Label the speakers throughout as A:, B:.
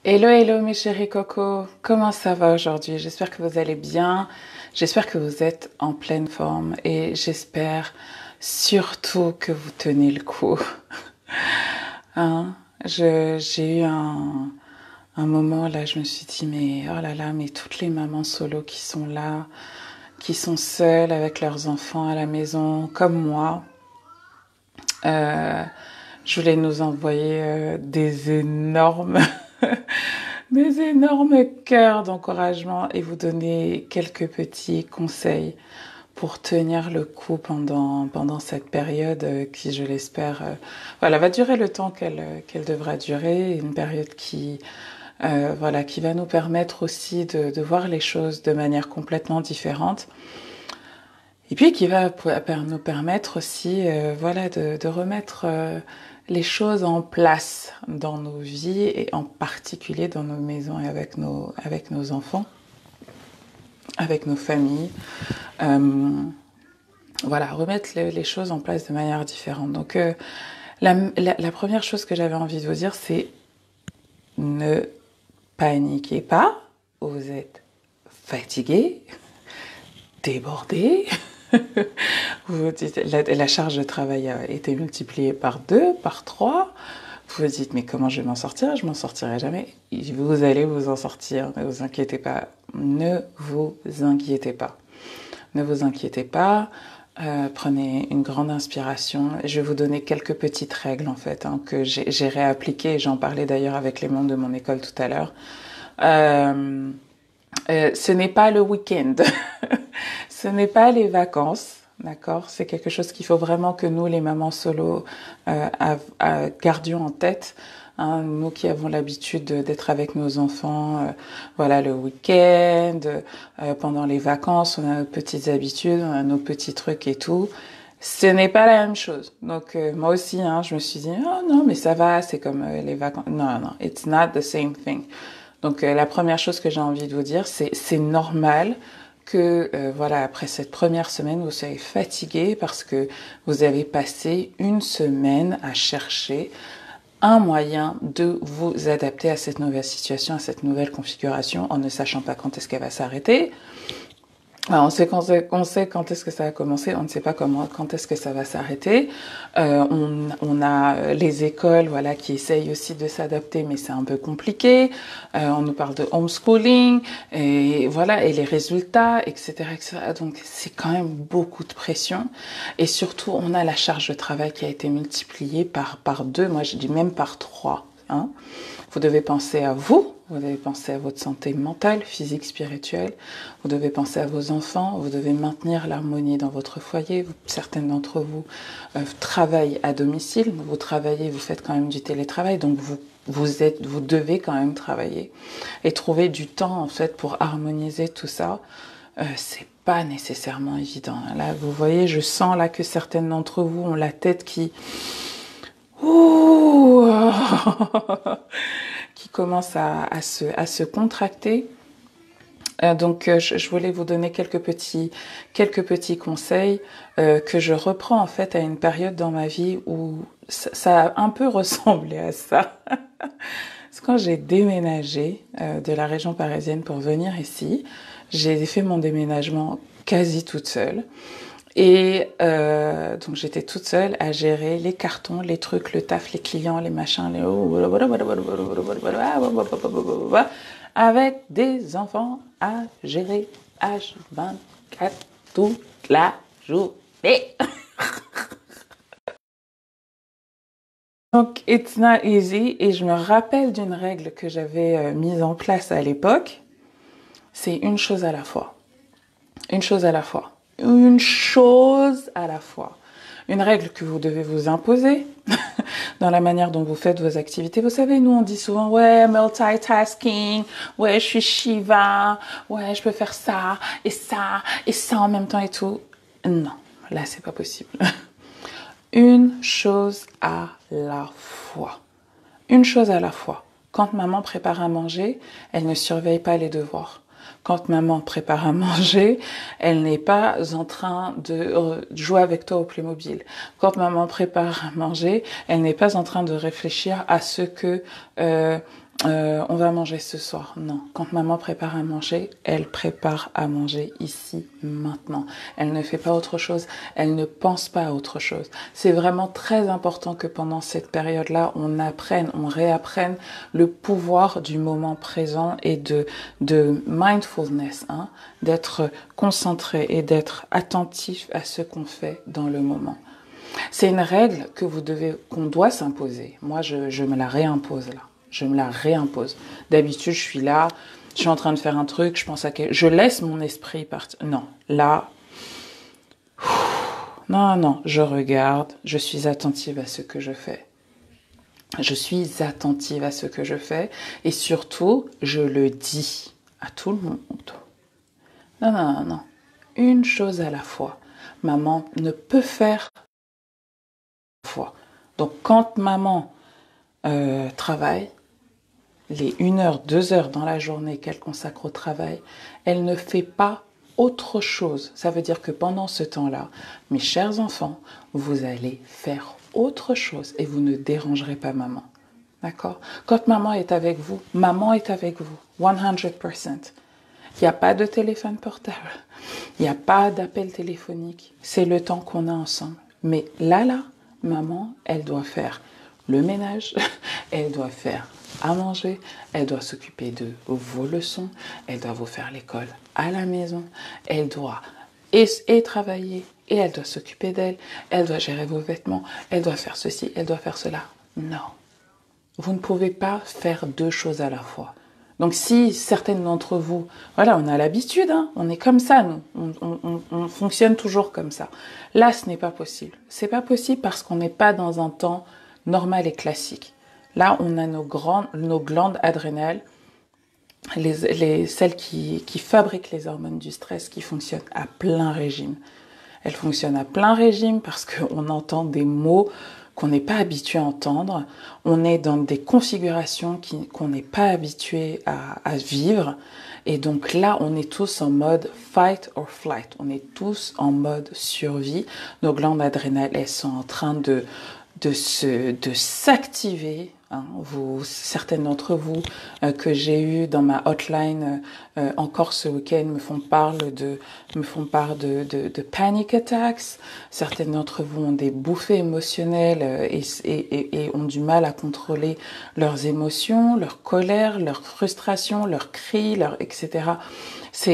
A: Hello, hello mes chéris cocos, comment ça va aujourd'hui? J'espère que vous allez bien, j'espère que vous êtes en pleine forme et j'espère surtout que vous tenez le coup. Hein? J'ai eu un moment là, je me suis dit mais oh là là, mais toutes les mamans solo qui sont là, qui sont seules avec leurs enfants à la maison, comme moi, euh, je voulais nous envoyer des énormes des énormes cœurs d'encouragement et vous donner quelques petits conseils pour tenir le coup pendant cette période qui, je l'espère, voilà, va durer le temps qu'elle devra durer, une période voilà, qui va nous permettre aussi de voir les choses de manière complètement différente. Et puis qui va nous permettre aussi, voilà, de remettre les choses en place dans nos vies et en particulier dans nos maisons et avec nos enfants, avec nos familles. Voilà, remettre les choses en place de manière différente. Donc, la première chose que j'avais envie de vous dire, c'est ne paniquez pas. Vous êtes fatigué, débordé. Vous dites, la charge de travail a été multipliée par 2, par 3. Vous vous dites, mais comment je vais m'en sortir? Je m'en sortirai jamais. Vous allez vous en sortir, ne vous inquiétez pas. Ne vous inquiétez pas. Ne vous inquiétez pas. Prenez une grande inspiration. Je vais vous donner quelques petites règles en fait que j'ai réappliquées. J'en parlais d'ailleurs avec les membres de mon école tout à l'heure. Ce n'est pas le week-end. Ce n'est pas les vacances, d'accord? C'est quelque chose qu'il faut vraiment que nous, les mamans solo, gardions en tête. Hein, nous qui avons l'habitude d'être avec nos enfants, voilà, le week-end, pendant les vacances, on a nos petites habitudes, on a nos petits trucs et tout. Ce n'est pas la même chose. Donc moi aussi, hein, je me suis dit, oh non, mais ça va, c'est comme les vacances. Non, non, it's not the same thing. Donc la première chose que j'ai envie de vous dire, c'est normal que voilà, après cette première semaine, vous soyez fatigué parce que vous avez passé une semaine à chercher un moyen de vous adapter à cette nouvelle situation, à cette nouvelle configuration, en ne sachant pas quand est-ce qu'elle va s'arrêter. Alors, on sait quand est-ce que ça va commencer, on ne sait pas quand est-ce que ça va s'arrêter. On a les écoles, voilà, qui essayent aussi de s'adapter, mais c'est un peu compliqué. On nous parle de homeschooling et voilà, et les résultats, etc., etc. Donc c'est quand même beaucoup de pression. Et surtout, on a la charge de travail qui a été multipliée par 2. Moi, je dis même par 3. Hein. Vous devez penser à vous. Vous devez penser à votre santé mentale, physique, spirituelle. Vous devez penser à vos enfants. Vous devez maintenir l'harmonie dans votre foyer. Certaines d'entre vous travaillent à domicile. Vous travaillez, vous faites quand même du télétravail. Donc vous devez quand même travailler et trouver du temps en fait pour harmoniser tout ça. C'est pas nécessairement évident. Là, vous voyez, je sens là que certaines d'entre vous ont la tête qui ouh, qui commence à se contracter. Donc, je voulais vous donner quelques petits conseils que je reprends en fait à une période dans ma vie où ça a un peu ressemblé à ça. C'est quand j'ai déménagé de la région parisienne pour venir ici. J'ai fait mon déménagement quasi toute seule. Et donc j'étais toute seule à gérer les cartons, les trucs, le taf, les clients, les machins, les avec des enfants à gérer H24 toute la journée. Donc it's not easy et je me rappelle d'une règle que j'avais mise en place à l'époque. C'est une chose à la fois. Une chose à la fois. Une chose à la fois. Une règle que vous devez vous imposer dans la manière dont vous faites vos activités. Vous savez, nous on dit souvent, ouais, multitasking, ouais, je suis Shiva, ouais, je peux faire ça et ça en même temps et tout. Non, là c'est pas possible. Une chose à la fois. Une chose à la fois. Quand maman prépare à manger, elle ne surveille pas les devoirs. Quand maman prépare à manger, elle n'est pas en train de jouer avec toi au Playmobil. Quand maman prépare à manger, elle n'est pas en train de réfléchir à ce que On va manger ce soir. Non, quand maman prépare à manger, elle prépare à manger ici, maintenant. Elle ne fait pas autre chose, elle ne pense pas à autre chose. C'est vraiment très important que pendant cette période-là, on apprenne, on réapprenne le pouvoir du moment présent et de mindfulness, hein, d'être concentré et d'être attentif à ce qu'on fait dans le moment. C'est une règle qu'on doit s'imposer. Moi, je me la réimpose là. Je me la réimpose. D'habitude, je suis là, je suis en train de faire un truc, je pense à je laisse mon esprit partir. Non, là, non, je regarde, je suis attentive à ce que je fais. Je suis attentive à ce que je fais et surtout, je le dis à tout le monde. Non. Une chose à la fois. Maman ne peut faire fois. Donc, quand maman travaille, les 1 heure, 2 heures dans la journée qu'elle consacre au travail, elle ne fait pas autre chose. Ça veut dire que pendant ce temps-là, mes chers enfants, vous allez faire autre chose et vous ne dérangerez pas maman. D'accord? Quand maman est avec vous, maman est avec vous, 100%. Il n'y a pas de téléphone portable, il n'y a pas d'appel téléphonique. C'est le temps qu'on a ensemble. Mais là, maman, elle doit faire le ménage, elle doit faire à manger, elle doit s'occuper de vos leçons, elle doit vous faire l'école à la maison, elle doit et travailler, et elle doit s'occuper d'elle, elle doit gérer vos vêtements, elle doit faire ceci, elle doit faire cela. Non, vous ne pouvez pas faire 2 choses à la fois. Donc si certaines d'entre vous, voilà, on a l'habitude, hein, on est comme ça, nous, on fonctionne toujours comme ça. Là, ce n'est pas possible. C'est pas possible parce qu'on n'est pas dans un temps normal et classique. Là, on a nos glandes adrénales, celles qui fabriquent les hormones du stress, qui fonctionnent à plein régime. Elles fonctionnent à plein régime parce qu'on entend des mots qu'on n'est pas habitué à entendre. On est dans des configurations qu'on n'est pas habitué à vivre. Et donc là, on est tous en mode fight or flight. On est tous en mode survie. Nos glandes adrénales, elles sont en train de s'activer. Hein. Certaines d'entre vous que j'ai eu dans ma hotline encore ce week-end me font part de panic attacks. Certaines d'entre vous ont des bouffées émotionnelles et ont du mal à contrôler leurs émotions, leur colère, leur frustration, leurs cris, etc.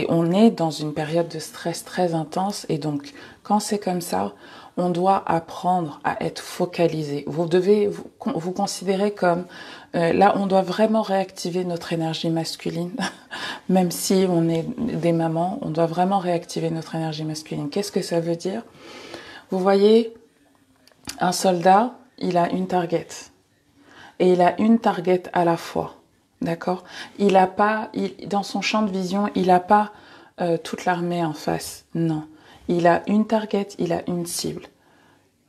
A: On est dans une période de stress très intense et donc quand c'est comme ça, on doit apprendre à être focalisé. Vous devez vous considérer comme là, on doit vraiment réactiver notre énergie masculine. Même si on est des mamans, on doit vraiment réactiver notre énergie masculine. Qu'est-ce que ça veut dire? Vous voyez, un soldat, il a une target. Et il a une target à la fois. D'accord? Dans son champ de vision, il n'a pas toute l'armée en face. Non. Il a une target, il a une cible.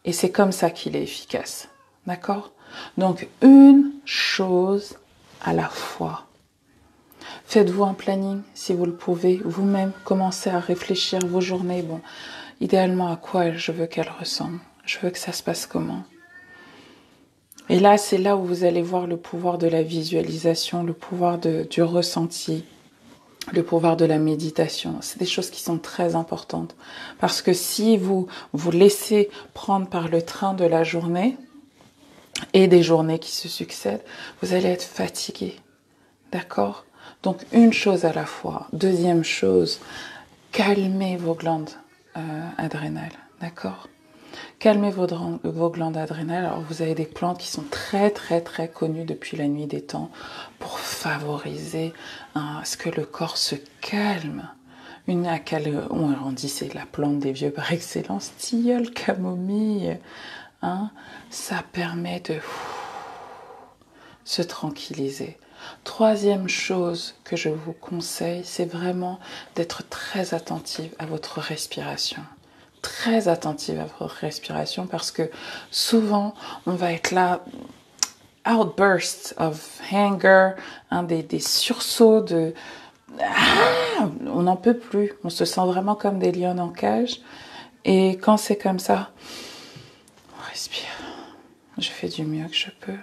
A: Et c'est comme ça qu'il est efficace. D'accord? Donc, une chose à la fois. Faites-vous un planning, si vous le pouvez. Vous-même, commencez à réfléchir vos journées. Bon, idéalement, à quoi je veux qu'elles ressemblent? Je veux que ça se passe comment? Et là, c'est là où vous allez voir le pouvoir de la visualisation, le pouvoir du ressenti, le pouvoir de la méditation. C'est des choses qui sont très importantes. Parce que si vous vous laissez prendre par le train de la journée et des journées qui se succèdent, vous allez être fatigué. D'accord? Donc, une chose à la fois. Deuxième chose, calmez vos glandes adrénales. D'accord? Calmez vos glandes adrénales. Alors, vous avez des plantes qui sont très, très, très connues depuis la nuit des temps pour favoriser à ce que le corps se calme. On dit c'est la plante des vieux par excellence, tilleul, camomille. Hein, ça permet de se tranquilliser. Troisième chose que je vous conseille, c'est vraiment d'être très attentive à votre respiration. Très attentive à votre respiration parce que souvent on va être là, outbursts of anger, des sursauts on n'en peut plus, on se sent vraiment comme des lions en cage et quand c'est comme ça, on respire, je fais du mieux que je peux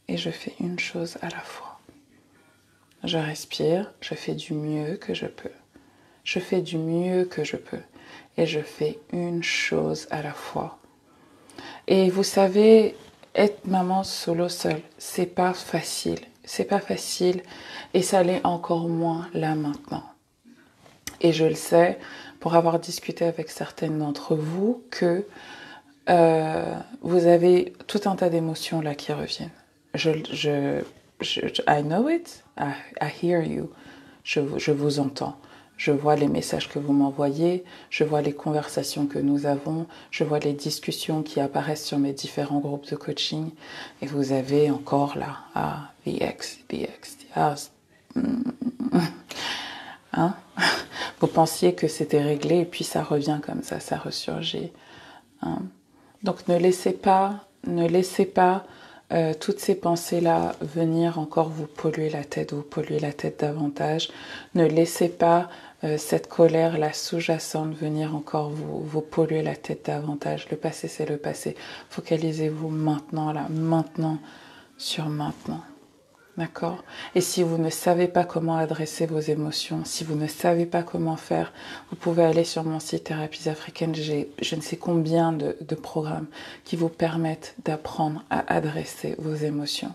A: et je fais une chose à la fois. je respire, je fais du mieux que je peux. Je fais du mieux que je peux. Et je fais une chose à la fois. Et vous savez, être maman solo seule, c'est pas facile. C'est pas facile et ça l'est encore moins là maintenant. Et je le sais pour avoir discuté avec certaines d'entre vous que vous avez tout un tas d'émotions là qui reviennent. I know it, I hear you. Je vous entends. Je vois les messages que vous m'envoyez, je vois les conversations que nous avons, je vois les discussions qui apparaissent sur mes différents groupes de coaching. Et vous avez encore là, the ex, hein? Vous pensiez que c'était réglé et puis ça revient comme ça ressurgit. Hein? Donc ne laissez pas toutes ces pensées-là venir encore vous polluer la tête davantage. Ne laissez pas cette colère-là sous-jacente venir encore vous polluer la tête davantage. Le passé, c'est le passé. Focalisez-vous maintenant, là, maintenant, sur maintenant. D'accord? Et si vous ne savez pas comment adresser vos émotions, si vous ne savez pas comment faire, vous pouvez aller sur mon site Thérapies Africaines. J'ai je ne sais combien de programmes qui vous permettent d'apprendre à adresser vos émotions.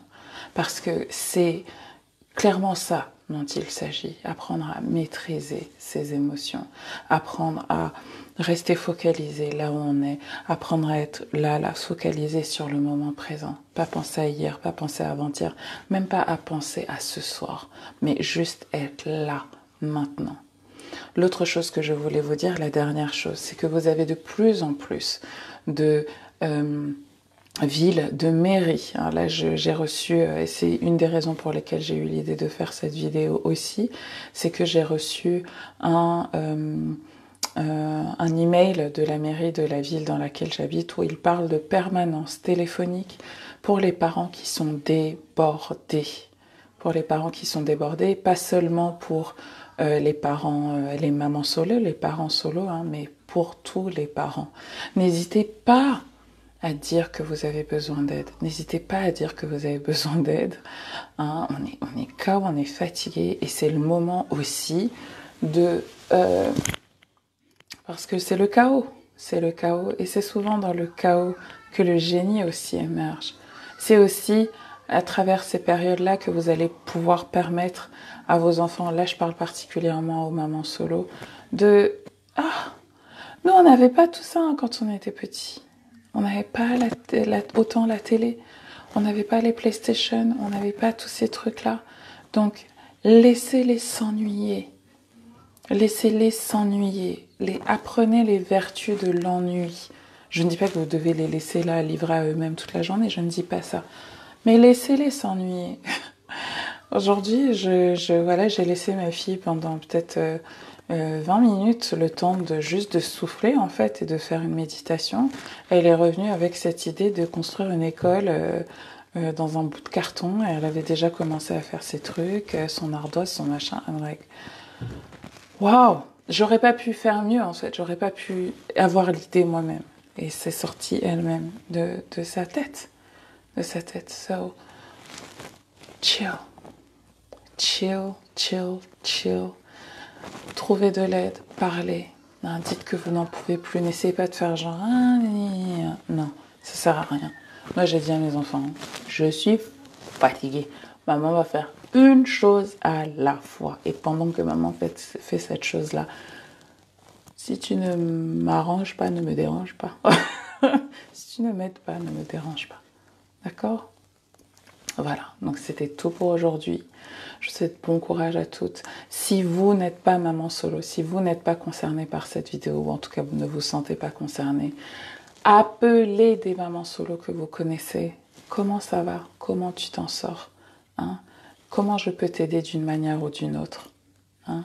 A: Parce que c'est clairement ça dont il s'agit. Apprendre à maîtriser ses émotions. Apprendre à rester focalisé là où on est. Apprendre à être là, focalisé sur le moment présent. Pas penser à hier, pas penser à avant-hier. Même pas à penser à ce soir. Mais juste être là, maintenant. L'autre chose que je voulais vous dire, la dernière chose, c'est que vous avez de plus en plus de villes, de mairies. Alors là, j'ai reçu, et c'est une des raisons pour lesquelles j'ai eu l'idée de faire cette vidéo aussi, c'est que j'ai reçu un email de la mairie de la ville dans laquelle j'habite où il parle de permanence téléphonique pour les parents qui sont débordés. Pour les parents qui sont débordés, pas seulement pour les parents, les mamans solo, les parents solo, hein, mais pour tous les parents. N'hésitez pas à dire que vous avez besoin d'aide. N'hésitez pas à dire que vous avez besoin d'aide. Hein, on est KO, on est fatigué et c'est le moment aussi de... parce que c'est le chaos. C'est le chaos et c'est souvent dans le chaos que le génie aussi émerge. C'est aussi à travers ces périodes-là que vous allez pouvoir permettre à vos enfants, là je parle particulièrement aux mamans solo, de... Ah, nous on n'avait pas tout ça hein, quand on était petits. On n'avait pas autant la télé, on n'avait pas les PlayStation, on n'avait pas tous ces trucs-là. Donc, laissez-les s'ennuyer. Laissez-les s'ennuyer. Apprenez les vertus de l'ennui. Je ne dis pas que vous devez les laisser là, livrés à eux-mêmes toute la journée, je ne dis pas ça. Mais laissez-les s'ennuyer. Aujourd'hui, voilà, j'ai laissé ma fille pendant peut-être 20 minutes, le temps de juste de souffler en fait et de faire une méditation. Elle est revenue avec cette idée de construire une école dans un bout de carton. Et elle avait déjà commencé à faire ses trucs, son ardoise, son machin. I'm like, waouh, j'aurais pas pu faire mieux en fait. J'aurais pas pu avoir l'idée moi-même. Et c'est sorti elle-même de sa tête, de sa tête. So, chill. Chill, chill, chill. Trouvez de l'aide, parlez. Non, dites que vous n'en pouvez plus. N'essayez pas de faire genre... Non, ça sert à rien. Moi, j'ai dit à mes enfants, je suis fatiguée. Maman va faire une chose à la fois. Et pendant que maman fait cette chose-là, si tu ne m'arranges pas, ne me dérange pas. Si tu ne m'aides pas, ne me dérange pas. D'accord ? Voilà, donc c'était tout pour aujourd'hui. Je vous souhaite bon courage à toutes. Si vous n'êtes pas maman solo, si vous n'êtes pas concerné par cette vidéo, ou en tout cas vous ne vous sentez pas concerné, appelez des mamans solo que vous connaissez. Comment ça va? Comment tu t'en sors? Hein? Comment je peux t'aider d'une manière ou d'une autre? Hein?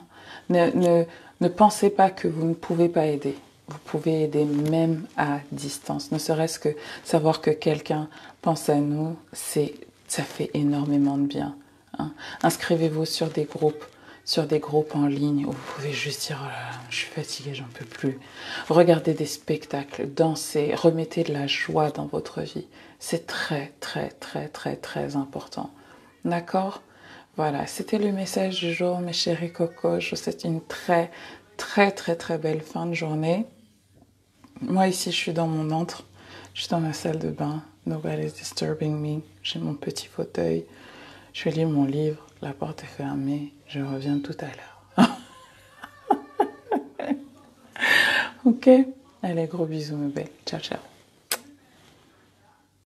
A: Ne pensez pas que vous ne pouvez pas aider. Vous pouvez aider même à distance. Ne serait-ce que savoir que quelqu'un pense à nous, ça fait énormément de bien. Hein. Inscrivez-vous sur des groupes en ligne où vous pouvez juste dire oh là là, je suis fatiguée, j'en peux plus. Regardez des spectacles, dansez, remettez de la joie dans votre vie. C'est très, très, très, très, très important. D'accord ? Voilà, c'était le message du jour, mes chéris cocos. Je vous souhaite une très, très, très, très belle fin de journée. Moi, ici, je suis dans mon antre. Je suis dans ma salle de bain. Nobody's disturbing me. J'ai mon petit fauteuil. Je lis mon livre. La porte est fermée. Je reviens tout à l'heure. Ok? Allez, gros bisous, mes belles. Ciao, ciao.